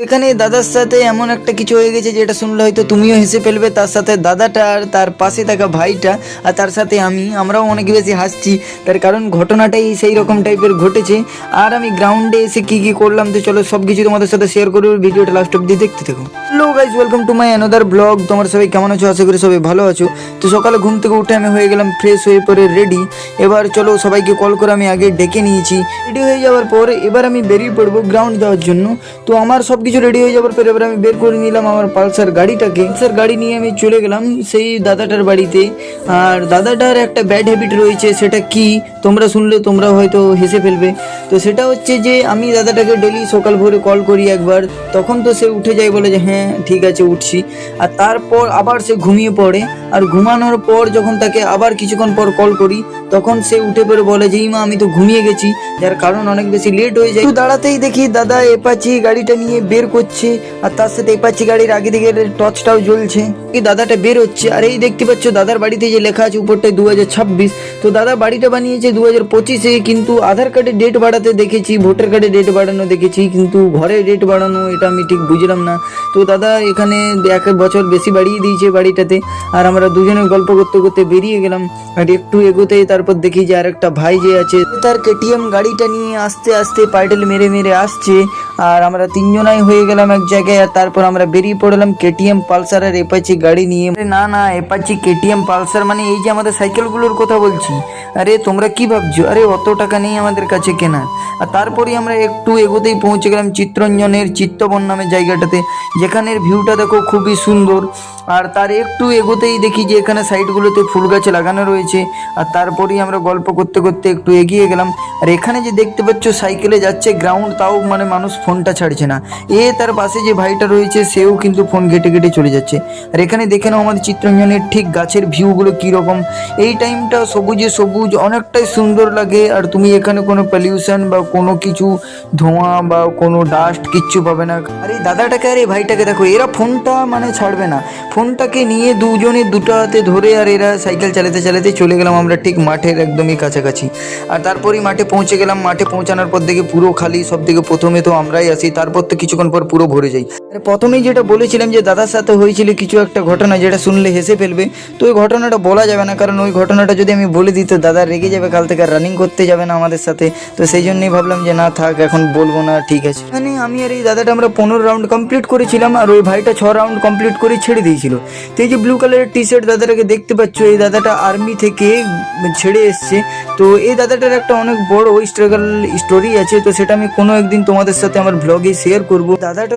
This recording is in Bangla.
এখানে দাদার সাথে এমন একটা কিছু হয়ে গেছে যেটা শুনলে হয়তো তুমিও হেসে ফেলবে। তার সাথে দাদাটা আর তার পাশে থাকা ভাইটা আর তার সাথে আমরাও অনেক বেশি হাসছি। তার কারণ ঘটনাটাই সেই রকম টাইপের ঘটেছে। আর আমি গ্রাউন্ডে এসে কি কি করলাম তো চলো সব কিছু তোমাদের সাথে শেয়ার করবো, ভিডিওটা লাস্ট অব্দি দেখতে থাকো। Hello guys, welcome to my another blog. তোমরা সবাই কেমন আছো? আশা করি সবাই ভালো আছো। তো সকালে ঘুম থেকে উঠে আমি হয়ে গেলাম ফ্রেশ হয়ে পরে রেডি। এবার চলো সবাইকে কল করে আমি আগে ডেকে নিয়েছি। রেডি হয়ে যাওয়ার পর এবার আমি বেরিয়ে পড়বো গ্রাউন্ড যাওয়ার জন্য। তো আমার সব কিছু রেডি হয়ে যাওয়ার পর এবার আমি বের করে নিলাম আমার পালসার গাড়িটাকে। পালসার গাড়ি নিয়ে আমি চলে গেলাম সেই দাদাটার বাড়িতে। আর দাদাটার একটা ব্যাড হ্যাবিট রয়েছে, সেটা কি তোমরা শুনলে তোমরা হয়তো হেসে ফেলবে। তো সেটা হচ্ছে যে আমি দাদাটাকে ডেলি সকাল ভোরে কল করি একবার, তখন তো সে উঠে যায়, বলে যে হ্যাঁ ঠিক আছে উঠছি। আর তারপর আবার সে ঘুমিয়ে পড়ে। আর ঘুমানোর পর যখন তাকে আবার কিছুক্ষণ পর কল করি তখন সে উঠে পড়ে বলে যে মা আমি তো ঘুমিয়ে গেছি, যার কারণ অনেক বেশি লেট হয়ে যায়। একটু দাঁড়াতেই দেখি দাদা অ্যাপাচি গাড়িটা নিয়ে বের করছে। আর তার সাথে অ্যাপাচি গাড়ির আগে দিকে টর্চটাও জ্বলছে। এই দাদাটা বের হচ্ছে। আর এই দেখতে পাচ্ছ দাদার বাড়িতে যে লেখা আছে উপরটায় 2026। তো দাদা বাড়িটা বানিয়েছে 2025-এ, কিন্তু আধার কার্ডে ডেট বাড়াতে দেখেছি, ভোটার কার্ডে ডেট বাড়ানো দেখেছি, কিন্তু ঘরে ডেট বাড়ানো এটা আমি ঠিক বুঝলাম না। তো দাদা এখানে 1 বছর বেশি বাড়িয়ে দিয়েছে বাড়িটাতে। আর আমরা দুজনে গল্প করতে করতে বেরিয়ে গেলাম। আর একটু এগোতেই তারপর দেখি যে আর একটা ভাই যে আছে তার কেটিএম গাড়িটা নিয়ে আস্তে আস্তে পাইডেল মেরে মেরে আসছে। আর আমরা তিনজনাই হয়ে গেলাম এক জায়গায়। আর তারপর আমরা বেরিয়ে পড়লাম কেটিএম পালসার আর অ্যাপাচি গাড়ি নিয়ে। না না, অ্যাপাচি কেটিএম পালসার মানে এই যে আমাদের সাইকেলগুলোর কথা বলছি। আরে তোমরা কি ভাবছো? আরে অত টাকা নেই আমাদের কাছে কেনা। আর তারপরে আমরা একটু এগোতেই পৌঁছে গেলাম চিত্তরঞ্জনের চিত্তবন নামের জায়গাটাতে, যেখানের ভিউটা দেখো খুবই সুন্দর। আর তার একটু এগোতেই দেখি যে এখানে সাইডগুলোতে ফুল গাছ লাগানো রয়েছে। আর তারপরেই আমরা গল্প করতে করতে একটু এগিয়ে গেলাম। আর এখানে যে দেখতে পাচ্ছ সাইকেলে যাচ্ছে গ্রাউন্ড, তাও মানে মানুষ ফোনটা ছাড়ছে না। তার পাশে যে ভাইটা রয়েছে সেও কিন্তু ফোন ঘেটে ঘেটে চলে যাচ্ছে। আর এখানে দেখে নাও আমাদের চিত্তরঞ্জনের ঠিক গাছের ভিউগুলো কীরকম। এই টাইমটা সবুজে সবুজ অনেকটাই সুন্দর লাগে। আর তুমি এখানে কোনো পলিউশন বা কোনো কিছু ধোঁয়া বা কোনো ডাস্ট কিচ্ছু পাবে না। আর এই দাদাটাকে আর এই ভাইটাকে দেখো, এরা ফোনটা মানে ছাড়বে না। ফোনটাকে নিয়ে দুজনে দুটো হাতে ধরে আর এরা সাইকেল চালাতে চালাতে চলে গেলাম আমরা ঠিক মাঠের একদমই কাছাকাছি। আর তারপরই মাঠে পৌঁছে গেলাম। মাঠে পৌঁছানোর পর দেখে পুরো খালি, সব থেকে প্রথমে তো আমরাই আসি, তারপর তো কিছুক্ষণ পর পুরো ভরে যাই। আর প্রথমেই যেটা বলেছিলাম যে দাদার সাথে হয়েছিল কিছু একটা ঘটনা যেটা শুনলে হেসে ফেলবে, তো ওই ঘটনাটা বলা যাবে না, কারণ ওই ঘটনাটা যদি আমি বলে দিই তো দাদা রেগে যাবে, কাল থেকে রানিং করতে যাবে না আমাদের সাথে। তো সেই জন্যই ভাবলাম যে না থাক, এখন বলবো না, ঠিক আছে। মানে আমি আর এই দাদাটা আমরা 15 রাউন্ড কমপ্লিট করেছিলাম, আর ওই ভাইটা 6 রাউন্ড কমপ্লিট করে ছেড়ে দিয়েছিল। তো এই যে ব্লু কালারের টি শার্ট দাদাটাকে দেখতে পাচ্ছ, এই দাদাটা আর্মি থেকে ছেড়ে এসছে। তো এই দাদাটার একটা অনেক বড় স্ট্রাগল স্টোরি আছে, তো সেটা আমি কোনো একদিন তোমাদের সাথে আমার ব্লগে শেয়ার করবো। দাদাটা